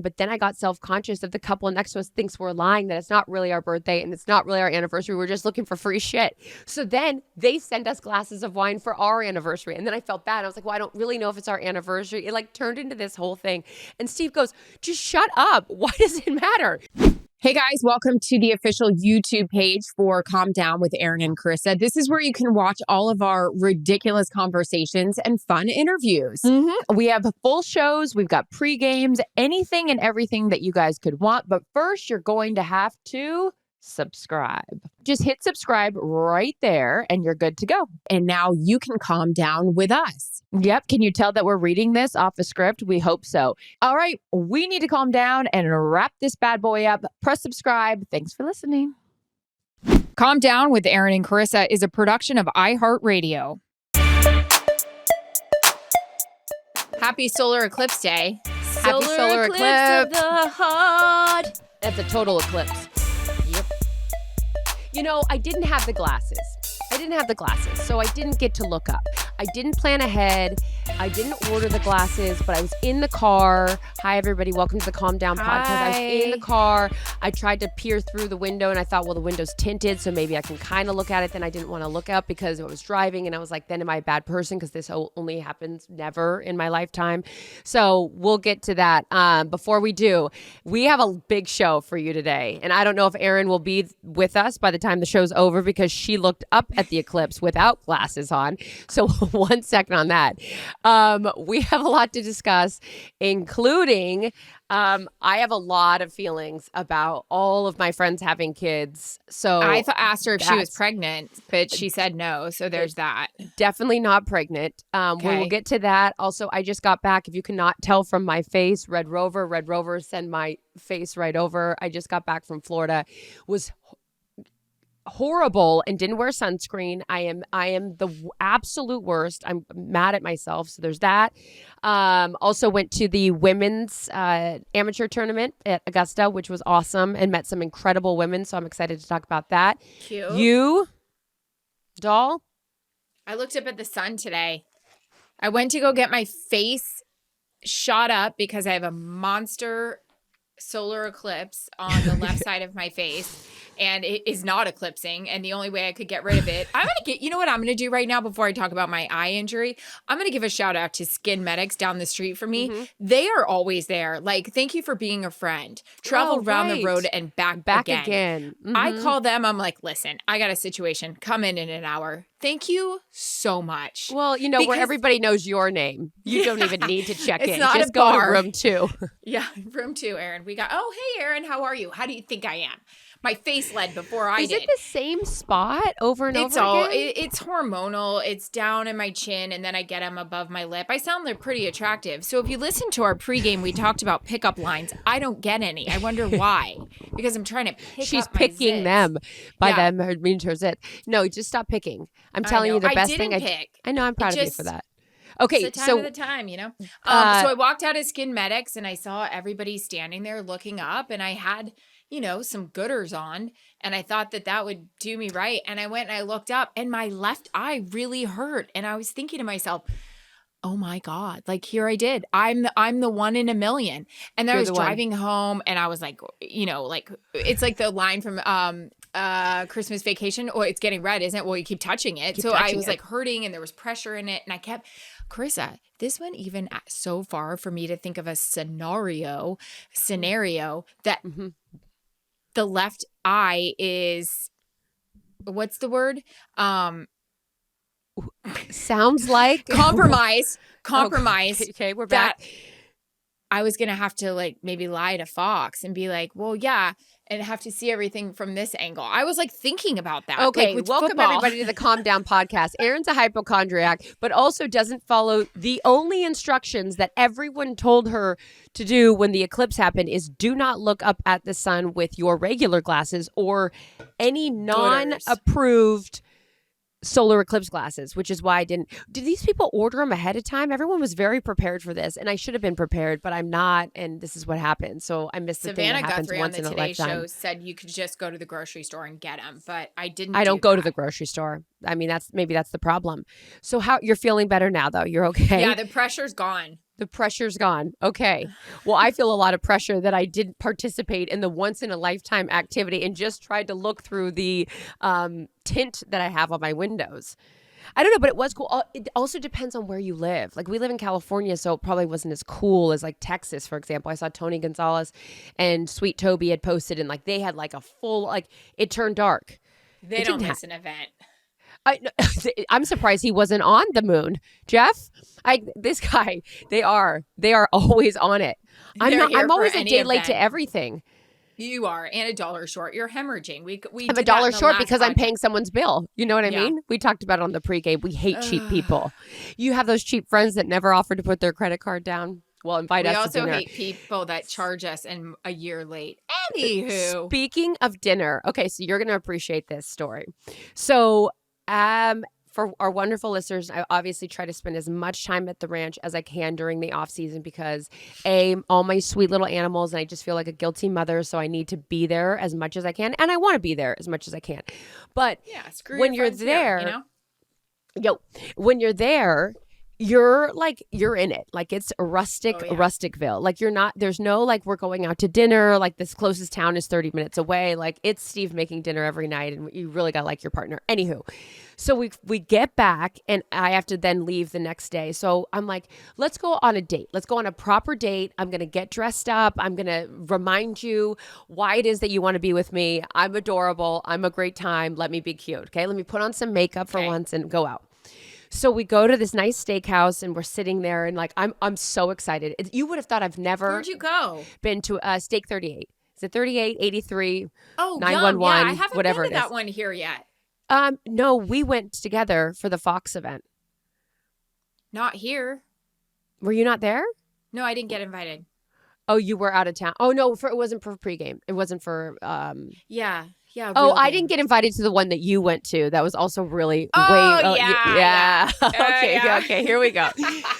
But then I got self-conscious that the couple next to us thinks we're lying, that it's not really our birthday and it's not really our anniversary. We're just looking for free shit. So then they send us glasses of wine for our anniversary. And then I felt bad. I was like, well, I don't really know if it's our anniversary. It like turned into this whole thing. And Steve goes, just shut up. Why does it matter? Hey guys, welcome to the official YouTube page for Calm Down with Erin and Charissa. This is where you can watch all of our ridiculous conversations and fun interviews. We have full shows. We've got pre-games, anything and everything that you guys could want. But first, you're going to have to subscribe. Just hit subscribe right there and you're good to go. And now you can calm down with us. Yep. Can you tell that we're reading this off a script? We hope so. All right. We need to calm down and wrap this bad boy up. Press subscribe. Thanks for listening. Calm Down with Erin and Charissa is a production of iHeartRadio. Happy Solar Eclipse Day. Happy Solar Eclipse of the heart. That's a total eclipse. Yep. You know, I didn't have the glasses. So I didn't get to look up. I didn't plan ahead. I didn't order the glasses, but I was in the car. Hi, everybody. Welcome to the Calm Down podcast. I was in the car. I tried to peer through the window, and I thought, well, the window's tinted, so maybe I can kind of look at it. Then I didn't want to look up because I was driving, and I was like, then am I a bad person? Because this only happens never in my lifetime. So we'll get to that. Before we do, we have a big show for you today, and I don't know if Erin will be with us by the time the show's over because she looked up at the eclipse without glasses on. So 1 second on that. We have a lot to discuss, including I have a lot of feelings about all of my friends having kids. So I asked her if she was pregnant, but she said no. So there's that. Definitely not pregnant. We will get to that. Also, I just got back. If you cannot tell from my face, Red Rover, send my face right over. I just got back from Florida. Was horrible and didn't wear sunscreen. I am the absolute worst. I'm mad at myself. So there's that. Also went to the women's amateur tournament at Augusta, which was awesome, and met some incredible women. So I'm excited to talk about that. Cute. You, doll? I looked up at the sun today. I went to go get my face shot up because I have a monster solar eclipse on the left side of my face, and it is not eclipsing, and the only way I could get rid of it, you know what I'm going to do right now before I talk about my eye injury? I'm going to give a shout out to Skin Medics down the street from me. They are always there. Like, thank you for being a friend. Travel around the road and back again. I call them. I'm like, listen, I got a situation. Come in an hour. Thank you so much. Well, you know, where everybody knows your name. You don't even need to check in. Not Just a go bar. to room 2. Yeah, room 2, Erin. We got, oh, hey, Erin, how are you? How do you think I am? My face led before I did. Is it the same spot over and over again? It's hormonal. It's down in my chin, and then I get them above my lip. I sound like pretty attractive. So if you listen to our pregame, we talked about pickup lines. I don't get any. I wonder why. Because I'm trying to pick She's up my picking zits. them. By them, her means her zits. No, just stop picking. I'm telling you the best thing. I know. I'm proud of you for that. Okay, it's the time of the time, you know. So I walked out of Skin Medics, and I saw everybody standing there looking up, and I had, you know, some gooders on, and I thought that would do me right. And I went and I looked up, and my left eye really hurt, and I was thinking to myself, oh my God, like here I did. I'm the one in a million. And then I was driving home, and I was like, you know, like it's like the line from Christmas Vacation, or it's getting red, isn't it? Well, you keep touching it. I was like hurting, and there was pressure in it, and I kept, Charissa, this went even so far for me to think of a scenario that the left eye is, what's the word? Sounds like compromise. Okay, we're back. I was going to have to like maybe lie to Fox and be like, well, yeah, and have to see everything from this angle. I was like thinking about that. Okay, like, welcome everybody to the Calm Down podcast. Erin's a hypochondriac, but also doesn't follow the only instructions that everyone told her to do when the eclipse happened is do not look up at the sun with your regular glasses or any non-approved solar eclipse glasses, which is why I didn't. Did these people order them ahead of time? Everyone was very prepared for this, and I should have been prepared, but I'm not, and this is what happened. So I missed the thing that happens Guthrie once on the in a Today lifetime. Show said you could just go to the grocery store and get them, but I didn't. I don't go to the grocery store. I mean, that's the problem. So how you're feeling better now, though? You're okay? Yeah, the pressure's gone. The pressure's gone. Okay. Well, I feel a lot of pressure that I didn't participate in the once in a lifetime activity and just tried to look through the tint that I have on my windows. I don't know, but it was cool. It also depends on where you live. Like we live in California, so it probably wasn't as cool as like Texas, for example. I saw Tony Gonzalez and Sweet Toby had posted and like they had like a full, like it turned dark. They don't miss an event. I'm surprised he wasn't on the moon, Jeff. This guy, they are always on it. I'm always a day late to everything. You are, and $1 short. You're hemorrhaging. I'm $1 short because I'm paying someone's bill. You know what I mean? We talked about it on the pregame. We hate cheap people. You have those cheap friends that never offer to put their credit card down. Well, invite us to dinner. We also hate people that charge us and a year late. Anywho. Speaking of dinner, okay, so you're going to appreciate this story. So, for our wonderful listeners, I obviously try to spend as much time at the ranch as I can during the off season because all my sweet little animals, and I just feel like a guilty mother, so I need to be there as much as I can, and I want to be there as much as I can. But when you're there, when you're there, you're in it. Like it's Rusticville. Like there's no like we're going out to dinner. Like this closest town is 30 minutes away. Like it's Steve making dinner every night and you really got to like your partner. Anywho, so we get back and I have to then leave the next day. So I'm like, let's go on a date. Let's go on a proper date. I'm going to get dressed up. I'm going to remind you why it is that you want to be with me. I'm adorable. I'm a great time. Let me be cute. Okay. Let me put on some makeup for once and go out. So we go to this nice steakhouse and we're sitting there and like I'm so excited. You would have thought I've never Where'd you go? Been to Steak 38. Is it 38, 83, oh, 911, yeah, I haven't whatever been to it is. that one here yet. No, we went together for the Fox event. Not here. Were you not there? No, I didn't get invited. Oh, you were out of town. Oh no, it wasn't for pregame. It wasn't for Yeah. Oh, I didn't get invited to the one that you went to. That was also really yeah. Okay, here we go.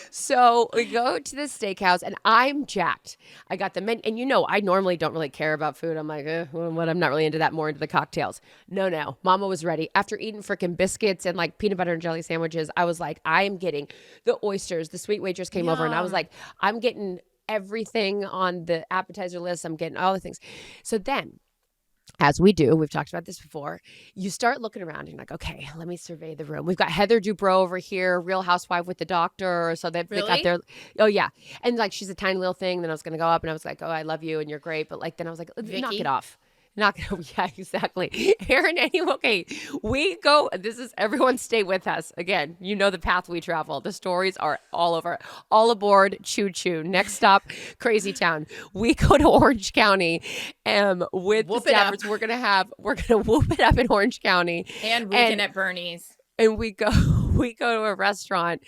So we go to the steakhouse and I'm jacked. I got the menu, and I normally don't really care about food. I'm like, what? I'm not really into that. More into the cocktails. No. Mama was ready. After eating freaking biscuits and like peanut butter and jelly sandwiches, I was like, I am getting the oysters. The sweet waitress came over and I was like, I'm getting everything on the appetizer list. I'm getting all the things. So then, as we do, we've talked about this before, you start looking around and you're like, okay, let me survey the room. We've got Heather Dubrow over here, Real Housewife with the doctor. So they got their, oh yeah. And like, she's a tiny little thing. Then I was going to go up and I was like, oh, I love you and you're great. But like, then I was like, knock it off. Yeah, exactly. Erin, okay, we go, this is, everyone stay with us. Again, you know the path we travel. The stories are all over. All aboard, choo-choo. Next stop, Crazy Town. We go to Orange County with the Staffords. We're going to whoop it up in Orange County. And weekend at Bernie's. And we go to a restaurant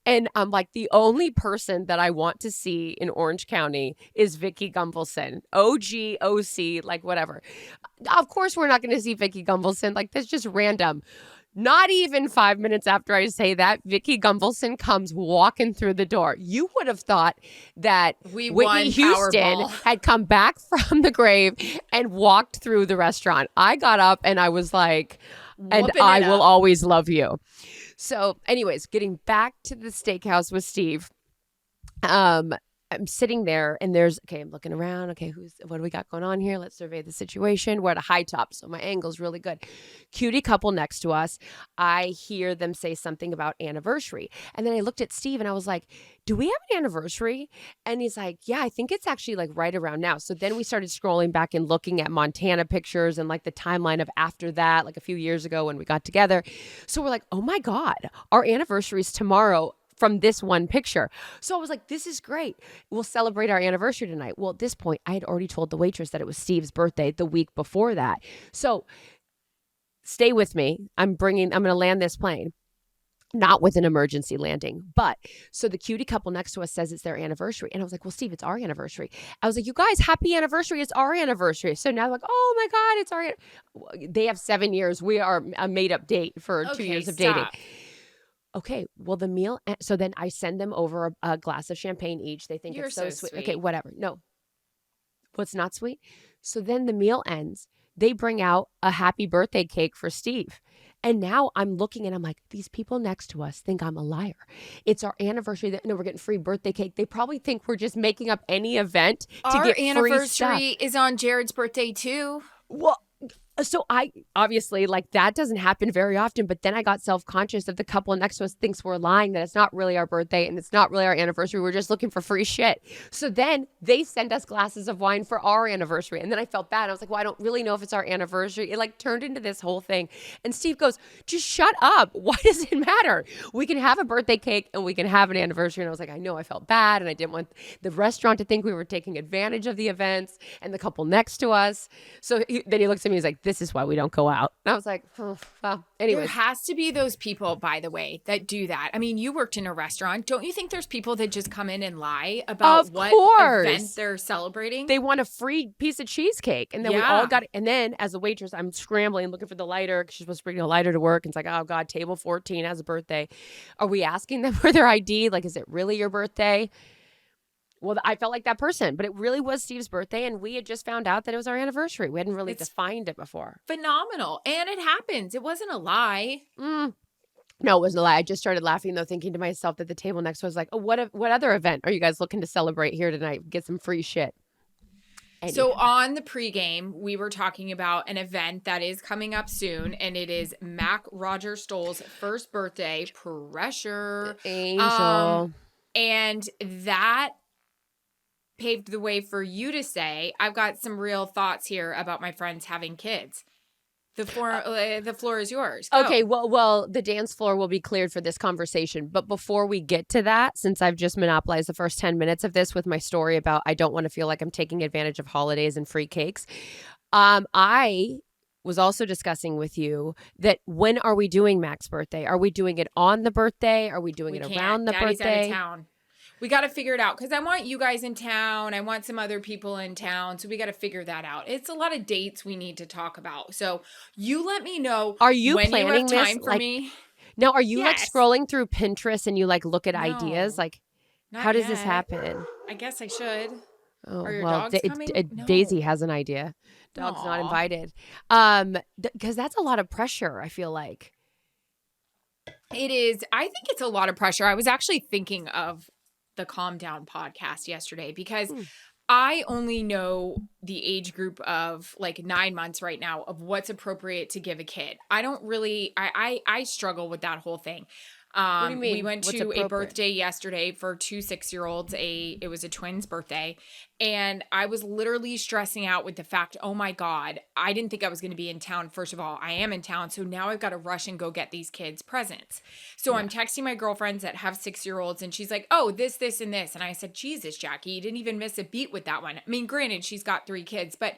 and I'm like, the only person that I want to see in Orange County is Vicki Gunvalson. OG, OC, like whatever. Of course, we're not going to see Vicki Gunvalson. Like that's just random. Not even 5 minutes after I say that, Vicki Gunvalson comes walking through the door. You would have thought that Whitney Houston had come back from the grave and walked through the restaurant. I got up and I was like, and I will always love you. So anyways, getting back to the steakhouse with Steve, I'm sitting there and I'm looking around. Okay, what do we got going on here? Let's survey the situation. We're at a high top, so my angle's really good. Cutie couple next to us. I hear them say something about anniversary. And then I looked at Steve and I was like, do we have an anniversary? And he's like, yeah, I think it's actually like right around now. So then we started scrolling back and looking at Montana pictures and like the timeline of after that, like a few years ago when we got together. So we're like, oh my God, our anniversary is tomorrow from this one picture. So I was like, this is great. We'll celebrate our anniversary tonight. Well, at this point, I had already told the waitress that it was Steve's birthday the week before that. So stay with me. I'm going to land this plane. Not with an emergency landing, but so the cutie couple next to us says it's their anniversary. And I was like, well, Steve, it's our anniversary. I was like, you guys, happy anniversary. It's our anniversary. So now they're like, oh my God, it's our, they have 7 years. We are a made up date for 2 years of dating. Okay, well, the meal, so then I send them over a glass of champagne each. They think it's so sweet. Okay, whatever. No. What's not sweet? So then the meal ends. They bring out a happy birthday cake for Steve. And now I'm looking and I'm like, these people next to us think I'm a liar. It's our anniversary. No, we're getting free birthday cake. They probably think we're just making up any event to get free stuff. Our anniversary is on Jared's birthday too. Well, so I obviously like that doesn't happen very often, but then I got self-conscious that the couple next to us thinks we're lying, that it's not really our birthday and it's not really our anniversary. We're just looking for free shit. So then they send us glasses of wine for our anniversary. And then I felt bad. I was like, well, I don't really know if it's our anniversary. It like turned into this whole thing. And Steve goes, just shut up. Why does it matter? We can have a birthday cake and we can have an anniversary. And I was like, I know I felt bad. And I didn't want the restaurant to think we were taking advantage of the events and the couple next to us. So then he looks at me, he's like, this is why we don't go out. And I was like, oh, well, anyway. There has to be those people, by the way, that do that. I mean, you worked in a restaurant. Don't you think there's people that just come in and lie about what event they're celebrating? They want a free piece of cheesecake. And then we all got it. And then as a waitress, I'm scrambling, looking for the lighter because she's supposed to bring a lighter to work. And it's like, oh God, table 14 has a birthday. Are we asking them for their ID? Like, is it really your birthday? Well, I felt like that person, but it really was Steve's birthday, and we had just found out that it was our anniversary. We hadn't really defined it before. Phenomenal. And it happens. It wasn't a lie. No, it wasn't a lie. I just started laughing, though, thinking to myself that the table next to us was like, oh, what other event are you guys looking to celebrate here tonight? Get some free shit. Anyway. So on the pregame, we were talking about an event that is coming up soon, and it is Mac Roger Stoll's first birthday. Pressure. Angel. And that paved the way for you to say, I've got some real thoughts here about my friends having kids. The floor is yours. Go. Okay, well, the dance floor will be cleared for this conversation. But before we get to that, since I've just monopolized the first 10 minutes of this with my story about I don't want to feel like I'm taking advantage of holidays and free cakes, I was also discussing with you that when are we doing Mac's birthday? Are we doing it on the birthday? Are we doing it around the Daddy's birthday? Out of town. We got to figure it out because I want you guys in town. I want some other people in town. So we got to figure that out. It's a lot of dates we need to talk about. So you let me know. Are you when planning you have time this? For me? Now, are you like scrolling through Pinterest and you like look at ideas? Like, how does this happen? I guess I should. Oh, are your dogs coming? No. Daisy has an idea. Dog's not invited. Because that's a lot of pressure, I feel like. It is. I think it's a lot of pressure. I was actually thinking of the Calm Down podcast yesterday because I only know the age group of like 9 months right now of what's appropriate to give a kid. I don't really, I struggle with that whole thing. What do you mean? We went to a birthday yesterday for 2 6-year-olds. It was a twin's birthday. And I was literally stressing out with the fact, oh my God, I didn't think I was going to be in town. First of all, I am in town. So now I've got to rush and go get these kids presents. So I'm texting my girlfriends that have 6-year-olds and she's like, oh, this, and this. And I said, Jesus, Jackie, you didn't even miss a beat with that one. I mean, granted, she's got 3 kids, but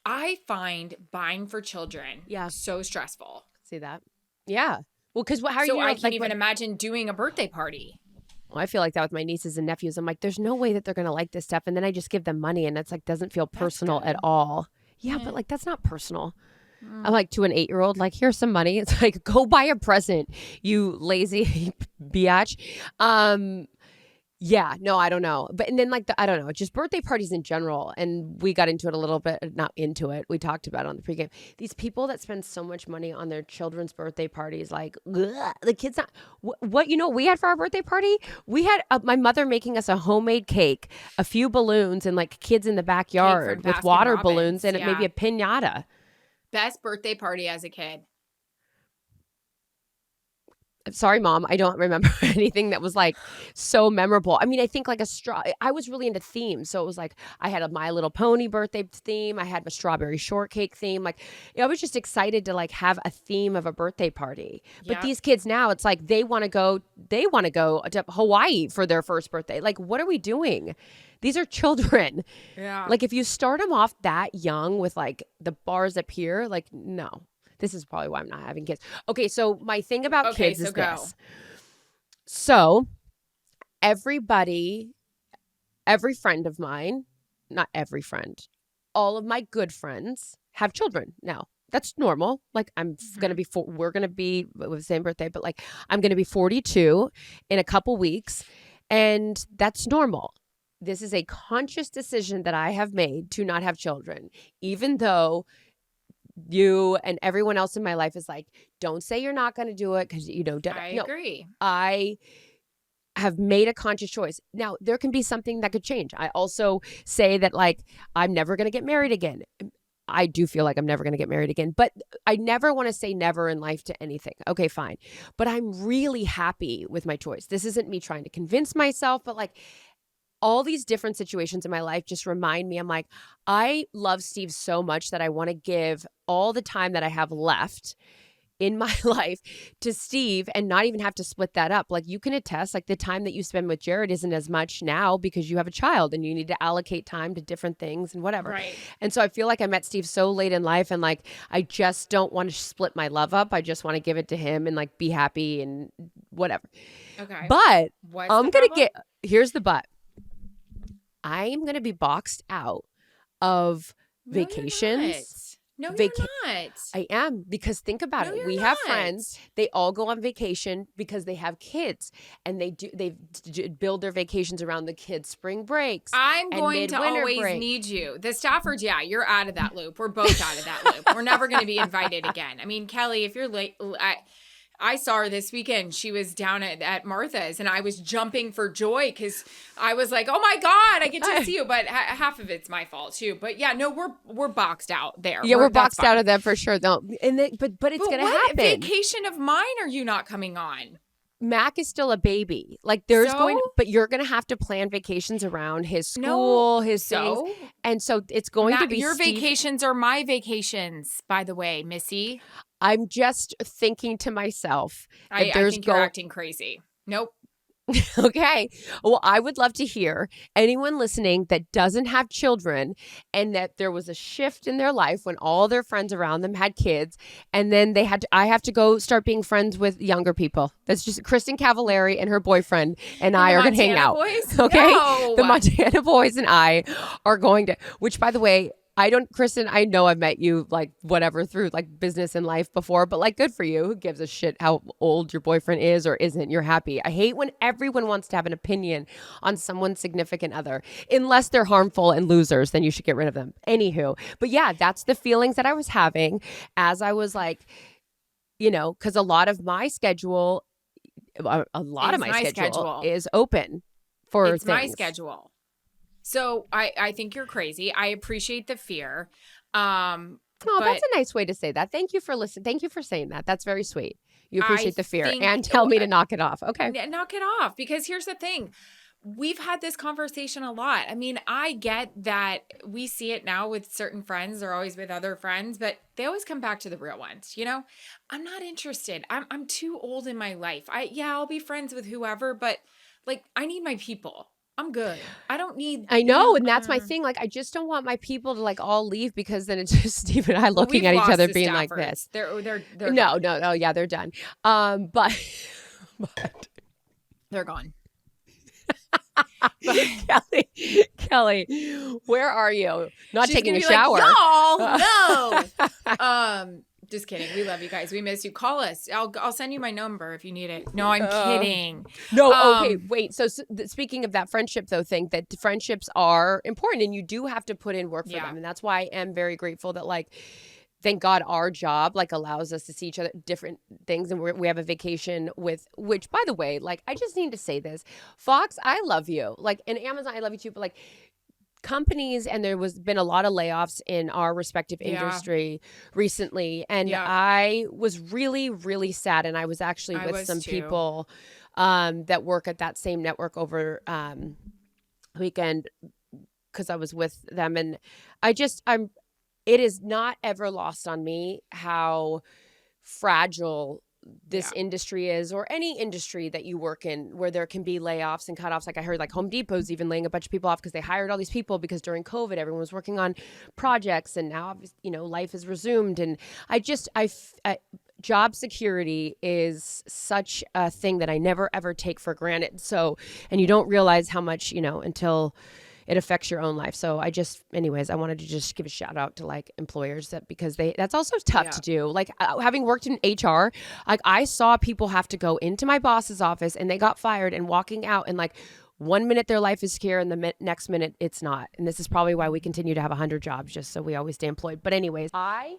I find buying for children so stressful. See that? Yeah. Well, because how are you? So I can't even imagine doing a birthday party. Well, I feel like that with my nieces and nephews. I'm like, there's no way that they're going to like this stuff. And then I just give them money and it's like, doesn't feel personal at all. Yeah, but like, that's not personal. I'm like to an 8-year-old, like, here's some money. It's like, go buy a present, you lazy biatch. Yeah, no, I don't know. But and then like I don't know, just birthday parties in general. And we got into it a little bit, not into it. We talked about it on the pregame. These people that spend so much money on their children's birthday parties, like ugh, the kids not what you know we had for our birthday party? We had my mother making us a homemade cake, a few balloons, and like kids in the backyard with water balloons and maybe a piñata. Best birthday party as a kid. Sorry, Mom, I don't remember anything that was like so memorable. I mean, I think like I was really into themes. So it was like I had a My Little Pony birthday theme. I had a strawberry shortcake theme. Like I was just excited to like have a theme of a birthday party. But these kids now, it's like they want to go to Hawaii for their first birthday. Like, what are we doing? These are children. Yeah. Like if you start them off that young with like the bars up here, like no. This is probably why I'm not having kids. Okay, so my thing about kids is this. So every friend of mine, not every friend, all of my good friends have children now. That's normal. Like we're going to be with the same birthday, but like I'm going to be 42 in a couple weeks, and that's normal. This is a conscious decision that I have made to not have children, even though you and everyone else in my life is like, don't say you're not going to do it because, I agree. I have made a conscious choice. Now, there can be something that could change. I also say that, like, I'm never going to get married again. I do feel like I'm never going to get married again, but I never want to say never in life to anything. Okay, fine. But I'm really happy with my choice. This isn't me trying to convince myself, but like all these different situations in my life just remind me, I'm like, I love Steve so much that I want to give all the time that I have left in my life to Steve and not even have to split that up. Like you can attest, like the time that you spend with Jared isn't as much now because you have a child and you need to allocate time to different things and whatever. Right. And so I feel like I met Steve so late in life and like, I just don't want to split my love up. I just want to give it to him and like be happy and whatever. Okay. But What's I'm the going to problem? here's the but. I am going to be boxed out of vacations. No, you're not. I am, because think about it. We have friends. They all go on vacation because they have kids, and they build their vacations around the kids' spring breaks. I'm going to always break. need you. The Staffords, yeah, you're out of that loop. We're both out of that loop. We're never going to be invited again. I mean, Kelly, if you're late, I saw her this weekend. She was down at Martha's, and I was jumping for joy because I was like, "Oh my God, I get to see you!" But half of it's my fault too. But yeah, no, we're boxed out there. Yeah, we're boxed out of that for sure. No, but it's gonna happen. What vacation of mine are you not coming on? Mac is still a baby. Like but you're going to have to plan vacations around his school, his things. And so it's going to be your vacations are my vacations, by the way, Missy. I'm just thinking to myself that I think you're acting crazy. Nope. Okay. Well, I would love to hear anyone listening that doesn't have children and that there was a shift in their life when all their friends around them had kids, and then I have to go start being friends with younger people. That's just Kristen Cavallari and her boyfriend and I are going to hang out. Boys? Okay. No. The Montana boys and I are going to, which by the way, Kristen, I know I've met you like whatever through like business and life before, but like good for you. Who gives a shit how old your boyfriend is or isn't? You're happy. I hate when everyone wants to have an opinion on someone's significant other. Unless they're harmful and losers, then you should get rid of them. Anywho, but yeah, that's the feelings that I was having as I was like, because a lot of my schedule, is open for things. It's my schedule. So I think you're crazy. I appreciate the fear. That's a nice way to say that. Thank you for listening. Thank you for saying that. That's very sweet. You appreciate the fear and tell me to knock it off. Okay. Knock it off. Because here's the thing. We've had this conversation a lot. I mean, I get that we see it now with certain friends. They're always with other friends, but they always come back to the real ones. I'm not interested. I'm too old in my life. I'll be friends with whoever, but like I need my people. I'm good. I don't need. I know, and that's my thing. Like, I just don't want my people to like all leave because then it's just Steve and I looking at each other, being like this. They're no, yeah, they're done. But they're gone. Kelly, where are you? Not She's taking a shower. Like, no. Just kidding. We love you guys. We miss you. Call us. I'll send you my number if you need it. No, I'm kidding. No, okay, wait. So speaking of that friendship though thing, that friendships are important and you do have to put in work for them. And that's why I am very grateful that like, thank God our job like allows us to see each other different things. And we have a vacation which by the way, like I just need to say this, Fox, I love you. Like, and Amazon, I love you too. But like, companies, and there was been a lot of layoffs in our respective industry recently, and I was really, really sad. And I was actually with some people that work at that same network over weekend because I was with them, and it is not ever lost on me how fragile this industry is, or any industry that you work in where there can be layoffs and cutoffs. Like I heard like Home Depot's even laying a bunch of people off because they hired all these people because during COVID, everyone was working on projects, and now, life has resumed. And job security is such a thing that I never ever take for granted. So, and you don't realize how much, until it affects your own life. So anyways, I wanted to just give a shout out to like employers because that's also tough to do. Like having worked in HR, like I saw people have to go into my boss's office and they got fired and walking out, and like 1 minute their life is secure and the next minute it's not. And this is probably why we continue to have 100 jobs, just so we always stay employed. But anyways, I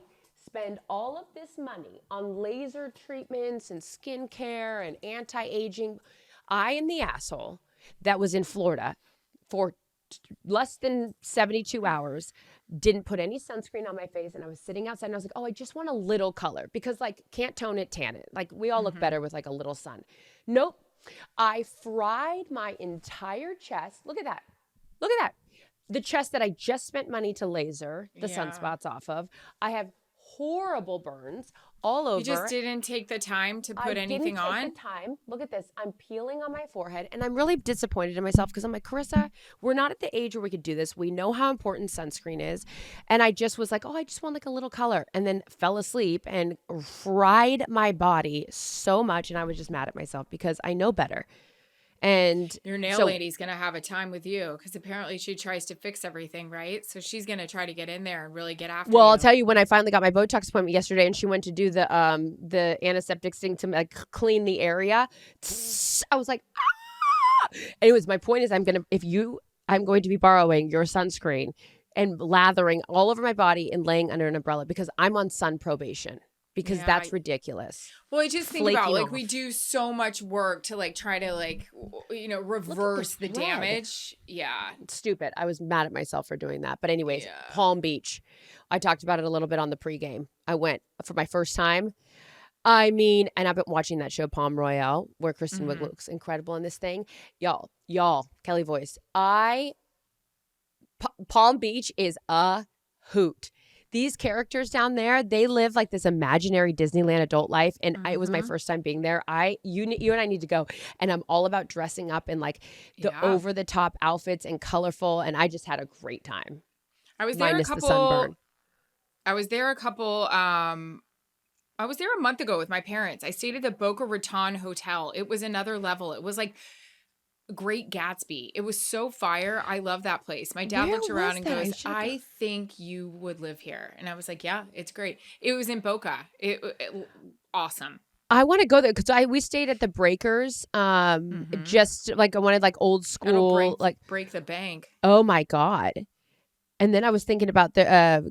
spend all of this money on laser treatments and skincare and anti-aging. I am the asshole that was in Florida for less than 72 hours, didn't put any sunscreen on my face, and I was sitting outside and I was like, oh, I just want a little color because like can't tone it, tan it. Like we all look better with like a little sun. Nope. I fried my entire chest. Look at that. Look at that. The chest that I just spent money to laser the sunspots off of. I have horrible burns all over. You just didn't take the time to put anything on? I didn't take the time. Look at this. I'm peeling on my forehead, and I'm really disappointed in myself because I'm like, Charissa, we're not at the age where we could do this. We know how important sunscreen is. And I just was like, oh, I just want like a little color, and then fell asleep and fried my body so much, and I was just mad at myself because I know better. And your nail lady's going to have a time with you because apparently she tries to fix everything, right? So she's going to try to get in there and really get after you. Well, I'll tell you, when I finally got my Botox appointment yesterday and she went to do the antiseptic thing to like clean the area, I was like, ah! Anyways, my point is I'm going to be borrowing your sunscreen and lathering all over my body and laying under an umbrella because I'm on sun probation. Because that's ridiculous. Well, I just think about like we do so much work to like try to like, you know, reverse the damage. Yeah. It's stupid. I was mad at myself for doing that. But anyways, Palm Beach. I talked about it a little bit on the pregame. I went for my first time. I mean, and I've been watching that show Palm Royale where Kristen Wiig looks incredible in this thing. Y'all, Kelly Voice. Palm Beach is a hoot. These characters down there, they live like this imaginary Disneyland adult life. And it was my first time being there. You and I need to go. And I'm all about dressing up in like the over the top outfits and colorful. And I just had a great time. I was there the sunburn. I was there a month ago with my parents. I stayed at the Boca Raton Hotel. It was another level. It was like Great Gatsby. It was so fire. I love that place. My dad looked around and goes, I think you would live here. And I was like, yeah, it's great. It was in Boca. It awesome. I want to go there because we stayed at the Breakers. Just like I wanted like old school, break the bank. Oh my God. And then I was thinking about a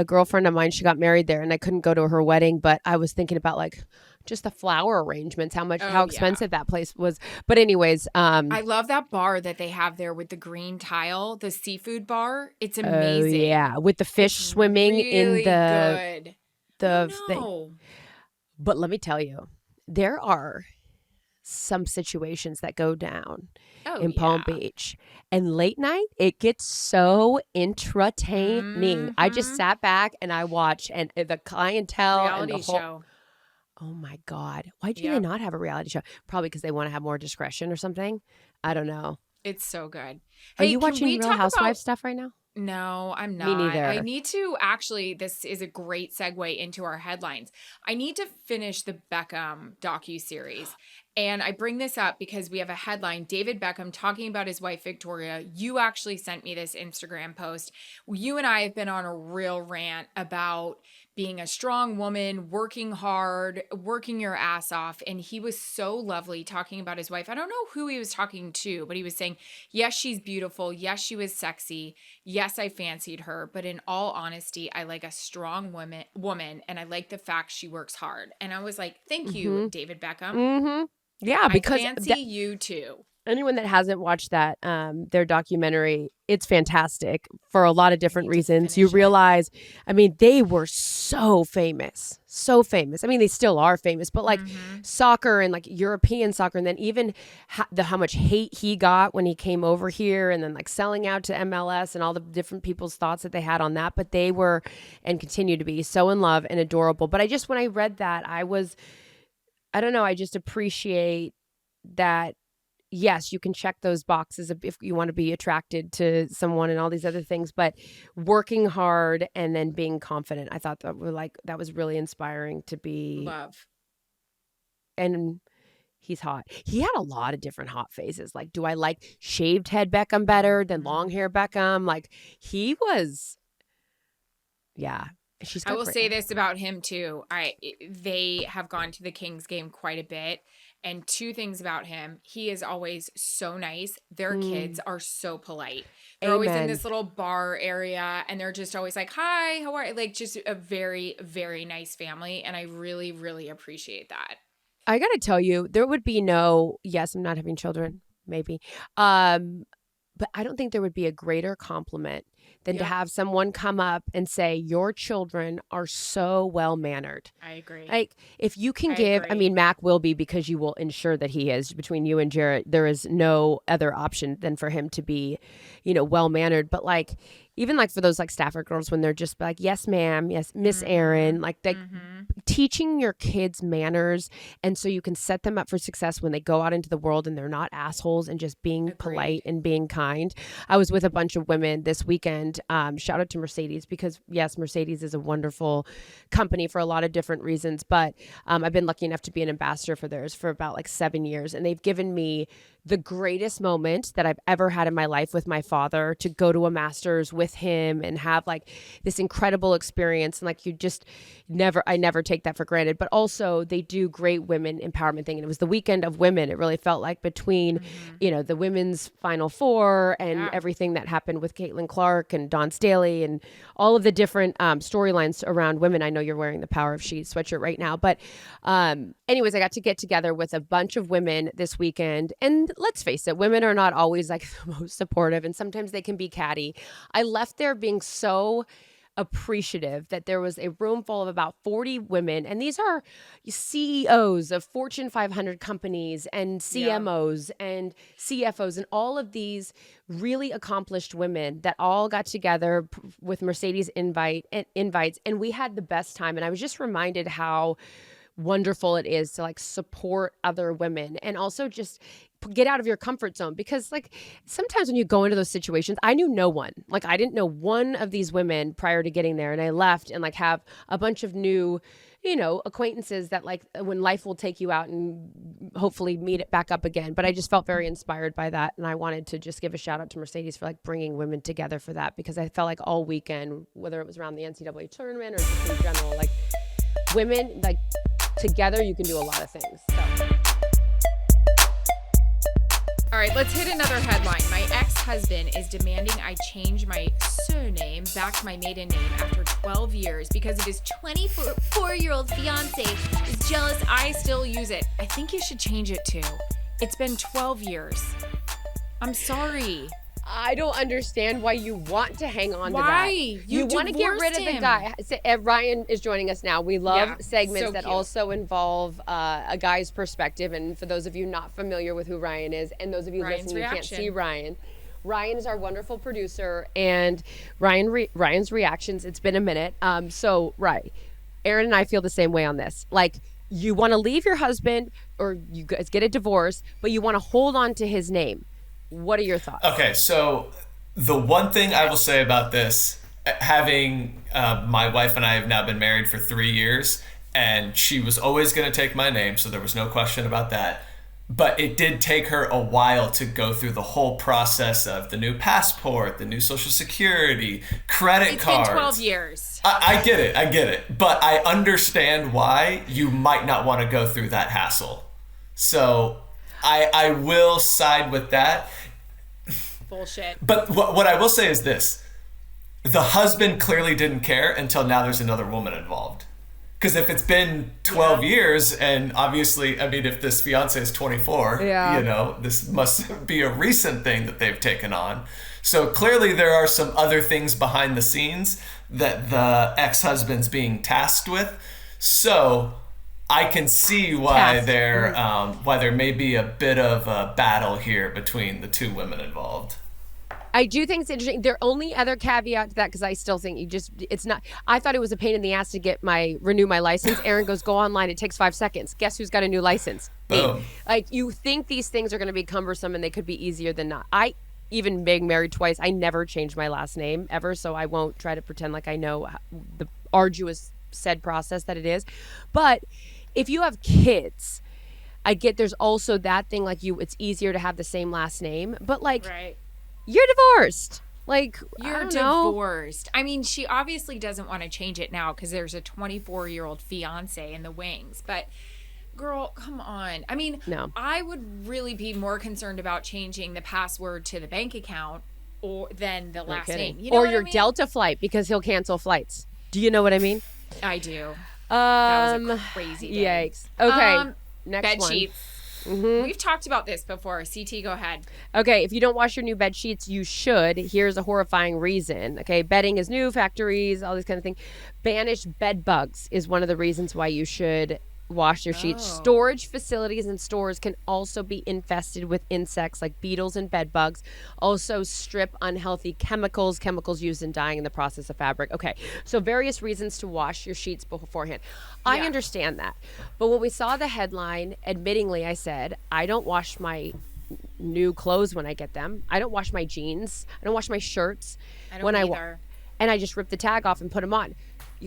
girlfriend of mine, she got married there and I couldn't go to her wedding, but I was thinking about like just the flower arrangements, how expensive that place was. But anyways, I love that bar that they have there with the green tile, the seafood bar. It's amazing. Oh yeah, with the fish swimming really in the thing. But let me tell you, there are some situations that go down in Palm Beach, and late night it gets so entertaining. I just sat back and I watched, and the clientele reality and the whole show. Oh my God, why do they not have a reality show? Probably because they want to have more discretion or something. I don't know. It's so good. Are you watching Real Housewives stuff right now? No, I'm not. Me neither. I need to actually, this is a great segue into our headlines. I need to finish the Beckham docuseries. And I bring this up because we have a headline, David Beckham talking about his wife, Victoria. You actually sent me this Instagram post. You and I have been on a real rant about being a strong woman, working hard, working your ass off. And he was so lovely talking about his wife. I don't know who he was talking to, but he was saying, yes, she's beautiful. Yes, she was sexy. Yes, I fancied her. But in all honesty, I like a strong woman, and I like the fact she works hard. And I was like, thank you, David Beckham. Yeah, because I fancy you too. Anyone that hasn't watched that, their documentary, it's fantastic for a lot of different reasons. You realize, I mean, they were so famous. I mean, they still are famous, but like soccer and like European soccer, and then even how much hate he got when he came over here, and then like selling out to MLS and all the different people's thoughts that they had on that. But they were and continue to be so in love and adorable. But when I read that, I don't know, I just appreciate that. Yes, you can check those boxes if you want to be attracted to someone and all these other things, but working hard and then being confident. I thought that was really inspiring to be. Love. And he's hot. He had a lot of different hot phases. Like, do I like shaved head Beckham better than long hair Beckham? Like, he was, yeah. I will say this about him too. They have gone to the Kings game quite a bit, And two things about him. He is always so nice. Their kids are so polite. They're always in this little bar area and they're just always like, hi, how are you? Like just a very, very nice family. And I really, really appreciate that. I got to tell you, there would be yes, I'm not having children, maybe. But I don't think there would be a greater compliment than to have someone come up and say, your children are so well-mannered. I agree. Like, if you can I mean, Mac will be, because you will ensure that he is. Between you and Jarrett, there is no other option than for him to be, well-mannered. But like, even like for those like Stafford girls, when they're just like, yes, ma'am, yes, Miss Erin, like teaching your kids manners. And so you can set them up for success when they go out into the world and they're not assholes and just being polite and being kind. I was with a bunch of women this weekend. Shout out to Mercedes, because yes, Mercedes is a wonderful company for a lot of different reasons. But I've been lucky enough to be an ambassador for theirs for about like 7 years. And they've given me the greatest moment that I've ever had in my life with my father, to go to a master's with him and have like this incredible experience. And like, I never take that for granted. But also they do great women empowerment thing. And it was the weekend of women. It really felt like between, the women's Final Four and everything that happened with Caitlin Clark and Dawn Staley and all of the different storylines around women. I know you're wearing the Power of She sweatshirt right now. But anyways, I got to get together with a bunch of women this weekend. And let's face it, women are not always like the most supportive, and sometimes they can be catty. I left there being so appreciative that there was a room full of about 40 women, and these are CEOs of Fortune 500 companies and CMOs and CFOs and all of these really accomplished women that all got together with Mercedes invites, and we had the best time. And I was just reminded how wonderful it is to like support other women and also just get out of your comfort zone, because like sometimes when you go into those situations, I knew no one. Like I didn't know one of these women prior to getting there, and I left and like have a bunch of new acquaintances that like when life will take you out and hopefully meet it back up again. But I just felt very inspired by that, and I wanted to just give a shout out to Mercedes for like bringing women together for that, because I felt like all weekend, whether it was around the NCAA tournament or just in general, like women like together you can do a lot of things. So. All right, let's hit another headline. My ex-husband is demanding I change my surname back to my maiden name after 12 years because of his 24-year-old fiance is jealous I still use it. I think you should change it too. It's been 12 years. I'm sorry. I don't understand why you want to hang on to that. Why? You want to get rid of the guy. Ryan is joining us now. We love segments that also involve a guy's perspective. And for those of you not familiar with who Ryan is, and those of you listening who can't see Ryan, Ryan is our wonderful producer, and Ryan's reactions. It's been a minute. Right, Erin and I feel the same way on this. Like, you want to leave your husband, or you guys get a divorce, but you want to hold on to his name. What are your thoughts? Okay, so the one thing I will say about this, having my wife and I have now been married for 3 years, and she was always going to take my name, so there was no question about that. But it did take her a while to go through the whole process of the new passport, the new Social Security, credit cards. It's been 12 years. I get it. But I understand why you might not want to go through that hassle. So I will side with that. Bullshit. But what I will say is this. The husband clearly didn't care until now there's another woman involved. Because if it's been 12 years, and obviously, I mean, if this fiance is 24, this must be a recent thing that they've taken on. So clearly there are some other things behind the scenes that the ex-husband's being tasked with. So I can see why there may be a bit of a battle here between the two women involved. I do think it's interesting. Their only other caveat to that, because I still think it's not, I thought it was a pain in the ass to renew my license. Erin goes, go online. It takes 5 seconds. Guess who's got a new license? Boom. Like, you think these things are going to be cumbersome and they could be easier than not. Even being married twice, I never changed my last name ever. So I won't try to pretend like I know the arduous said process that it is. But if you have kids, I get there's also that thing, like it's easier to have the same last name, but like, right. You're divorced. Like, you're divorced. I mean, she obviously doesn't want to change it now because there's a 24-year-old fiance in the wings. But Girl, come on. I mean, No. I would really be more concerned about changing the password to the bank account than the last name. You know or what your I mean? Delta flight, because he'll cancel flights. Do you know what I mean? I do. That was a crazy day. Yikes. Okay. Next bed one. sheets. We've talked about this before. CT, go ahead. Okay, if you don't wash your new bed sheets, you should. Here's a horrifying reason. Okay, bedding is new, factories, all this kind of thing. Banished bed bugs is one of the reasons why you should wash your sheets. Storage facilities and stores can also be infested with insects like beetles and bed bugs. Also strip unhealthy chemicals used in dyeing in the process of fabric. Okay, so various reasons to wash your sheets beforehand. I understand that. But when we saw the headline, admittingly, I said, I don't wash my new clothes when I get them. I don't wash my jeans. I don't wash my shirts. I don't either. And I just rip the tag off and put them on.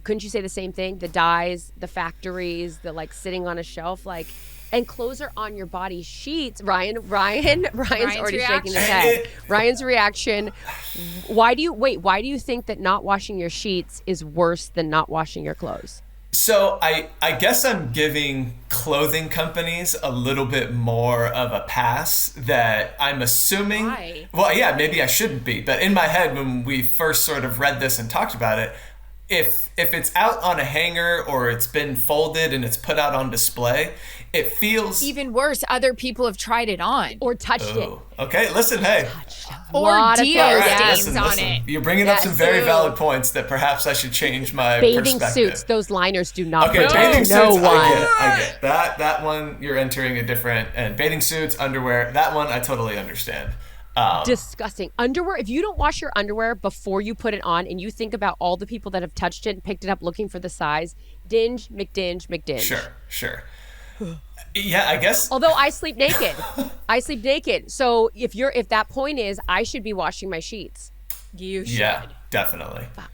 Couldn't you say the same thing? The dyes, the factories, the like sitting on a shelf, like, and clothes are on your body. Sheets. Ryan's already shaking his head. Ryan's reaction. Why do you think that not washing your sheets is worse than not washing your clothes? So I guess I'm giving clothing companies a little bit more of a pass that I'm assuming. Why? Well, yeah, maybe I shouldn't be. But in my head, when we first sort of read this and talked about it, if it's out on a hanger or it's been folded and it's put out on display, it feels even worse. Other people have tried it on or touched it. Okay, listen, hey. Or Dio stains listen. on it. You're bringing up some very valid points that perhaps I should change my bathing perspective. Suits. Those liners do not Okay, protect bathing no suits, one. I get that one. You're entering a different, and bathing suits, underwear. That one I totally understand. Disgusting. Underwear, if you don't wash your underwear before you put it on and you think about all the people that have touched it and picked it up looking for the size, dinge, McDinge. Sure. Yeah, I guess. Although I sleep naked. So if that point is I should be washing my sheets. You should. Yeah, definitely. Fuck.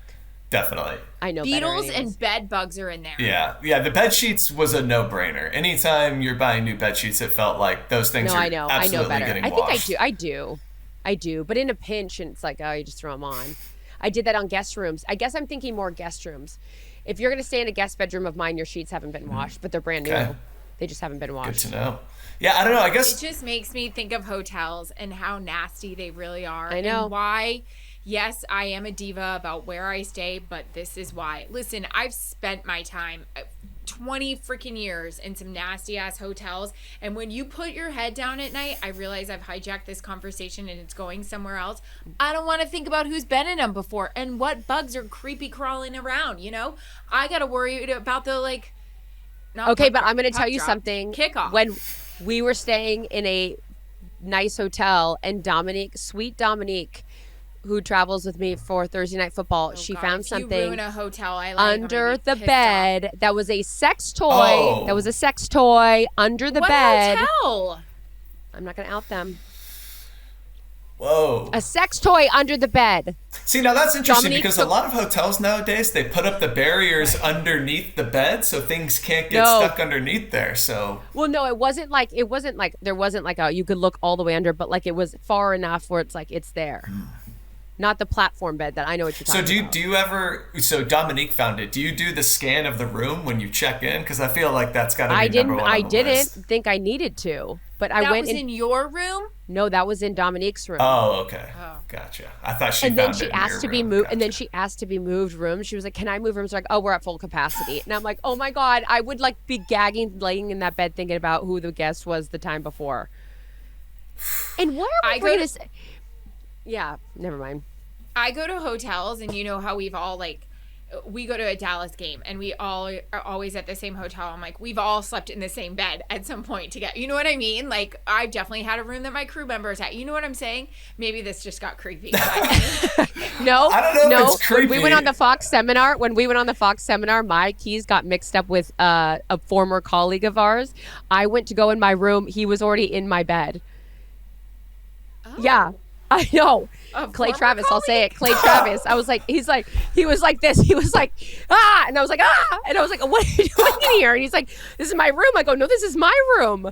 Definitely. I know Beetles better and bed bugs are in there. Yeah. The bed sheets was a no-brainer. Anytime you're buying new bed sheets, it felt like those things are absolutely better. getting I think washed. I do. But in a pinch, and it's like, oh, you just throw them on. I did that on guest rooms. I guess I'm thinking more guest rooms. If you're going to stay in a guest bedroom of mine, your sheets haven't been washed, but they're brand new. They just haven't been washed. Good to know. Yeah, I don't know. I guess it just makes me think of hotels and how nasty they really are. I know. And why. Yes, I am a diva about where I stay, but this is why. Listen, I've spent my time 20 freaking years in some nasty ass hotels, and when you put your head down at night, I realize I've hijacked this conversation and it's going somewhere else. I don't want to think about who's been in them before and what bugs are creepy crawling around, you know? I got to worry about the Okay, but I'm going to tell you something. Kickoff. When we were staying in a nice hotel, and sweet Dominique, who travels with me for Thursday Night Football, she found something you ruin a hotel I like, under the bed that was a sex toy. That was a sex toy under the bed. What hotel? I'm not going to out them. Whoa. A sex toy under the bed. See, now that's interesting because a lot of hotels nowadays, they put up the barriers underneath the bed so things can't get stuck underneath there. So well, no, it wasn't like there wasn't like you could look all the way under, but like it was far enough where it's like it's there. Not the platform bed that I know what you're talking about. So do you ever, so Dominique found it. Do you do the scan of the room when you check in? Because I feel like that's got to be number one on the I didn't list. think I needed to, but I that went was in your room? No, that was in Dominique's room. Oh, okay. Gotcha. I thought she and found then she it in asked to your be room. moved, Gotcha. and then she asked to be moved rooms. She was like, "Can I move rooms?" Like, "Oh, we're at full capacity." And I'm like, "Oh my god!" I would like be gagging, laying in that bed, thinking about who the guest was the time before. And what are we going to say? Yeah, never mind. I go to hotels, and you know how we've all we go to a Dallas game and we all are always at the same hotel. I'm like, we've all slept in the same bed at some point together. You know what I mean? Like, I've definitely had a room that my crew members had. You know what I'm saying? Maybe this just got creepy. No, I don't know if it's creepy. When we went on the Fox seminar, my keys got mixed up with a former colleague of ours. I went to go in my room. He was already in my bed. Oh. Yeah. I know. Clay Travis, I'll say it. Clay Travis. I was like, he was like this. He was like, ah. And I was like, ah. And I was like, what are you doing in here? And he's like, this is my room. I go, no, this is my room.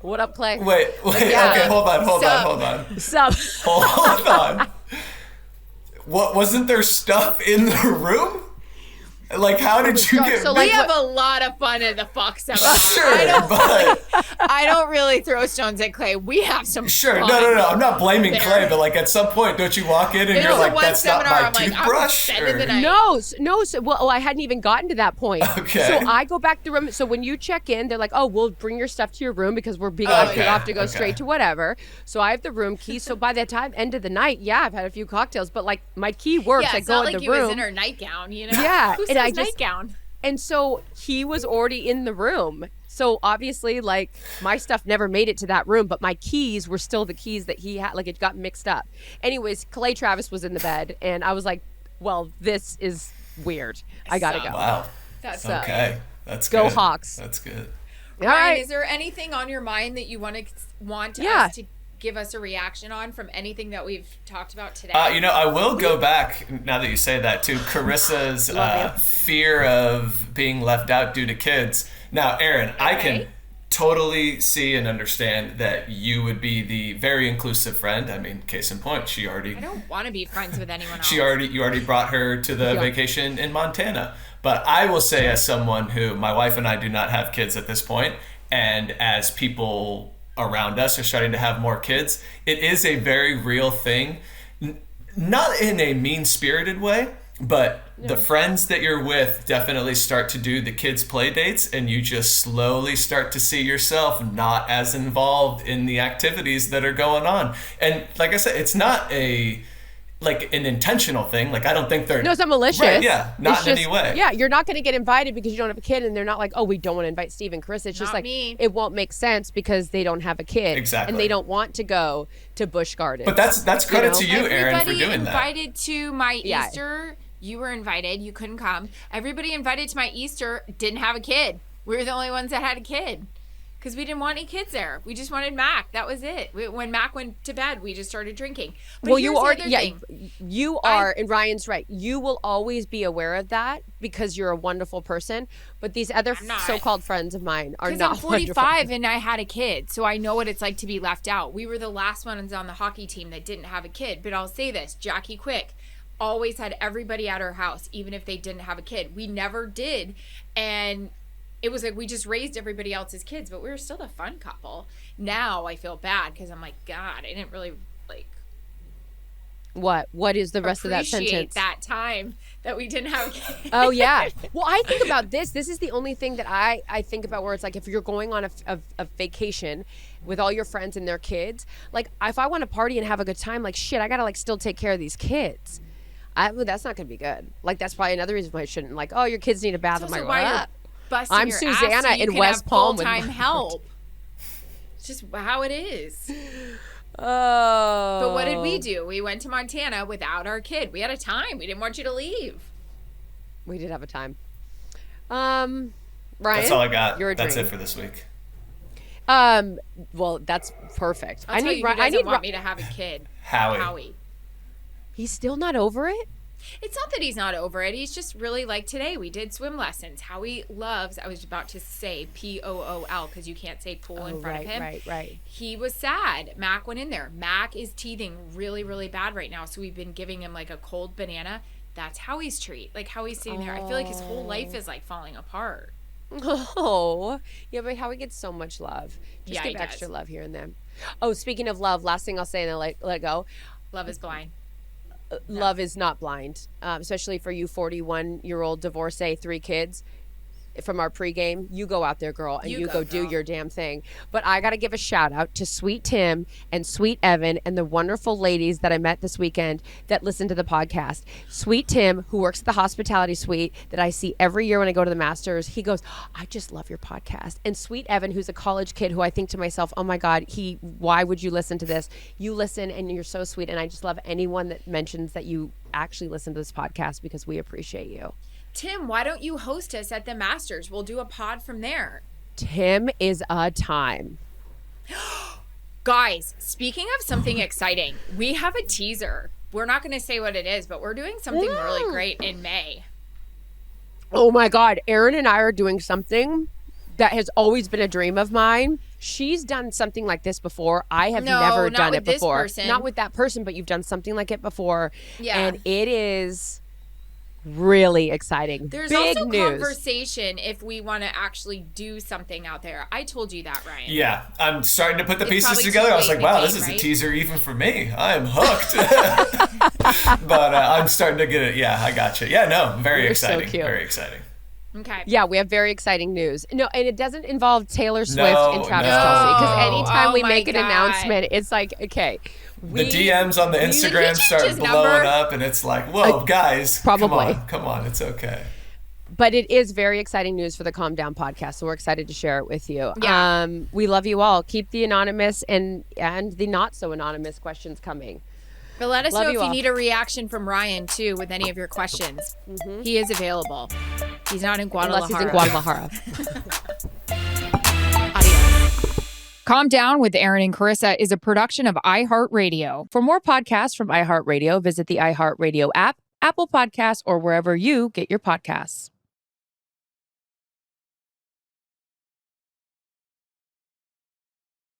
What up, Clay? Wait. Yeah. Okay, hold on. Sup? Hold on. What, wasn't there stuff in the room? Like, how did you dark. get? So, We like, have a lot of fun at the Fox seminar. Sure, but I don't really throw stones at Clay. We have some sure, fun no. I'm not blaming there. Clay, but like at some point, don't you walk in and There's you're like, one "That's not seminar, my I'm like, I'm toothbrush"? spending the or- night. No. Well, I hadn't even gotten to that point. Okay. So I go back to the room. So when you check in, they're like, "Oh, we'll bring your stuff to your room because we're being like, you Okay, have to go okay. straight to whatever." So I have the room key. So by the time end of the night, yeah, I've had a few cocktails, but like my key works. Yeah, I it's go not in like the you room. was in her nightgown, you know? Yeah, Who and says I just- nightgown? And so he was already in the room. So obviously, like, my stuff never made it to that room, but my keys were still the keys that he had. Like, it got mixed up. Anyways, Clay Travis was in the bed, and I was like, well, this is weird. I gotta go. Wow. That's Okay. That's Go good. Hawks. That's good. All Ryan, right. is there anything on your mind that you want Yeah. us to give us a reaction on from anything that we've talked about today? I will go back, now that you say that, to Carissa's fear of being left out due to kids. Now, Erin, I can Okay. totally see and understand that you would be the very inclusive friend. I mean, case in point, I don't want to be friends with anyone else. you already brought her to the Yeah. vacation in Montana. But I will say, as someone who, my wife and I do not have kids at this point, and as people around us are starting to have more kids, it is a very real thing. Not in a mean-spirited way, but the friends that you're with definitely start to do the kids' play dates, and you just slowly start to see yourself not as involved in the activities that are going on. And like I said, it's not an intentional thing. Like, I don't think they're... No, it's not malicious. Right, yeah, not It's in just- any way. Yeah, you're not going to get invited because you don't have a kid, and they're not like, oh, we don't want to invite Steve and Chris. It's just Not like, me. it won't make sense because they don't have a kid. Exactly. And they don't want to go to Busch Gardens. But that's credit know? to you, Erin, for Everybody doing that. invited to my Yeah. Easter. You were invited. You couldn't come. Everybody invited to my Easter didn't have a kid. We were the only ones that had a kid because we didn't want any kids there. We just wanted Mac. That was it. When Mac went to bed, we just started drinking. But Well, here's you the are, other yeah, thing. you are, and Ryan's right. You will always be aware of that because you're a wonderful person. But these other I'm not. so-called friends of mine are Because not I'm 45 wonderful. and I had a kid, so I know what it's like to be left out. We were the last ones on the hockey team that didn't have a kid. But I'll say this, Jackie Quick always had everybody at her house, even if they didn't have a kid. We never did. And it was like we just raised everybody else's kids, but we were still the fun couple. Now I feel bad because I'm like, God, I didn't really like What is the rest of that appreciate sentence? that time that we didn't have a kid. Oh, yeah. Well, I think about this. This is the only thing that I think about where it's like if you're going on a vacation with all your friends and their kids, like if I want to party and have a good time, like shit, I got to like still take care of these kids. That's not going to be good. Like that's probably another reason why I shouldn't. Like, oh, your kids need a bath. I'm Also like, why you're what? busting I'm your Susanna ass so you in can West have Palm with full-time my- help. It's just how it is. Oh. But what did we do? We went to Montana without our kid. We had a time. We didn't want you to leave. We did have a time. Ryan, That's all I got. You're a That's dream. it for this week. Well, that's perfect. I'll tell you, Ryan. he doesn't want Ryan. me to have a kid. Howie. He's still not over it. It's not that he's not over it. He's just really like today. We did swim lessons. Howie loves, I was about to say Pool because you can't say pool in front of him. Right. He was sad. Mac went in there. Mac is teething really, really bad right now. So we've been giving him like a cold banana. That's Howie's treat. Like Howie's sitting there. I feel like his whole life is like falling apart. Oh, yeah, but Howie gets so much love. Just Yeah, give he extra does. love here and there. Oh, speaking of love, last thing I'll say and then let it go. Love is blind. Love is not blind, especially for you 41-year-old divorcee, 3 kids. From our pregame, you go out there, girl, and you go do girl. your damn thing. But I got to give a shout out to Sweet Tim and Sweet Evan and the wonderful ladies that I met this weekend that listen to the podcast. Sweet Tim, who works at the hospitality suite that I see every year when I go to the Masters, he goes, I just love your podcast. And Sweet Evan, who's a college kid who I think to myself, oh my God, why would you listen to this? You listen and you're so sweet. And I just love anyone that mentions that you actually listen to this podcast because we appreciate you. Tim, why don't you host us at the Masters? We'll do a pod from there. Tim is a time. Guys, speaking of something exciting, we have a teaser. We're not going to say what it is, but we're doing something really great in May. Oh my God. Erin and I are doing something that has always been a dream of mine. She's done something like this before. I have No, never not done with it this before. person. Not with that person, but you've done something like it before. Yeah. And it is really exciting. There's Big also news. conversation if we want to actually do something out there. I told you that, Ryan. Yeah, I'm starting to put the It's pieces probably together. too I was like, late wow, to this date, is a right? teaser even for me. I am hooked. But I'm starting to get it. Yeah, I got you. Yeah, no, very You're so exciting. cute. Very exciting. Okay. Yeah, we have very exciting news. No, and it doesn't involve Taylor Swift No, and Travis no. Kelce. Because anytime Oh we my make an God. announcement, it's like, okay. The DMs on the Instagram change start his blowing number? up, and it's like, whoa, guys, Probably. come on, it's okay. But it is very exciting news for the Calm Down podcast, so we're excited to share it with you. Yeah. We love you all. Keep the anonymous and the not so anonymous questions coming. But let us Love know you if you all. need a reaction from Ryan, too, with any of your questions. He is available. He's not in Guadalajara. Unless he's in Guadalajara. Adios. Calm Down with Erin and Charissa is a production of iHeartRadio. For more podcasts from iHeartRadio, visit the iHeartRadio app, Apple Podcasts, or wherever you get your podcasts.